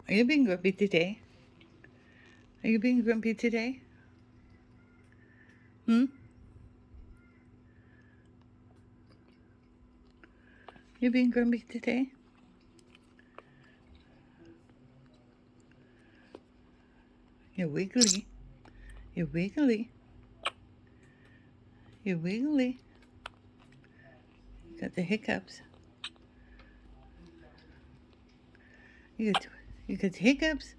Are you being grumpy today? Are you being grumpy today? Hmm? You being grumpy today? You're wiggly. You're wiggly. You're wiggly. You got the hiccups. You got the hiccups.